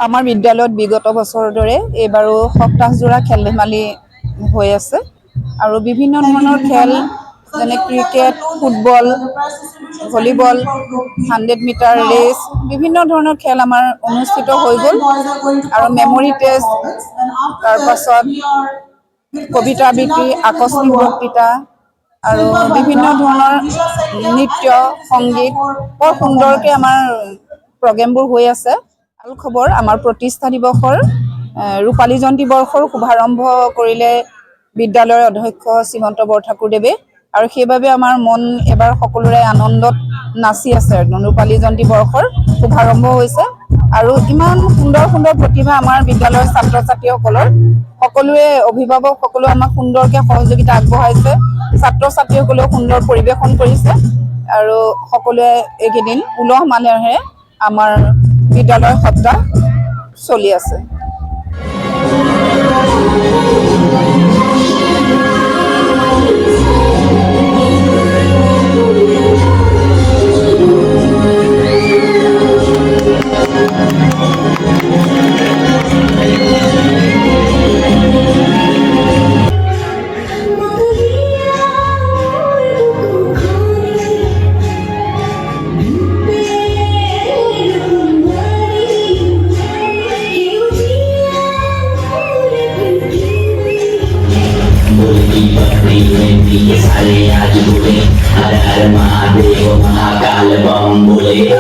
আমাৰ বিদ্যালয়ত বিগত বছৰৰ দৰে এইবাৰো সপ্তাহজোৰা খেল ধেমালি হৈ আছে আৰু বিভিন্ন ধৰণৰ খেল যেনে cricket, football, volleyball, 100 metre race, বিভিন্ন ধৰণৰ খেল আমাৰ অনুষ্ঠিত হৈ গ'ল আৰু মেমৰি টেষ্ট, তাৰপাছত কবিতা আবৃত্তি, আকস্মিক বক্তৃতা আৰু বিভিন্ন ধৰণৰ নৃত্য, সংগীত বৰ সুন্দৰকৈ আমাৰ প্ৰগ্ৰেমবোৰ হৈ আছে। ভাল খবৰ, আমাৰ প্ৰতিষ্ঠা দিৱসৰ ৰূপালী জয়ন্তী বৰ্ষৰ শুভাৰম্ভ কৰিলে বিদ্যালয়ৰ অধ্যক্ষ শ্ৰীমন্ত বৰঠাকুৰদেৱে আৰু সেইবাবে আমাৰ মন এবাৰ সকলোৰে আনন্দত নাচি আছে। ৰূপালী জয়ন্তী বৰ্ষৰ শুভাৰম্ভ হৈছে আৰু ইমান সুন্দৰ সুন্দৰ প্ৰতিভা আমাৰ বিদ্যালয়ৰ ছাত্ৰ ছাত্ৰীসকলৰ, সকলোৱে অভিভাৱক সকলোৱে আমাক সুন্দৰকৈ সহযোগিতা আগবঢ়াইছে, ছাত্ৰ ছাত্ৰীসকলেও সুন্দৰ পৰিৱেশন কৰিছে আৰু সকলোৱে এইকেইদিন উলহ মালহেৰে আমাৰ বিদ্যালয়ৰ সপ্তাহ চলি আছে। Ada mahal, mahal, bang boleh.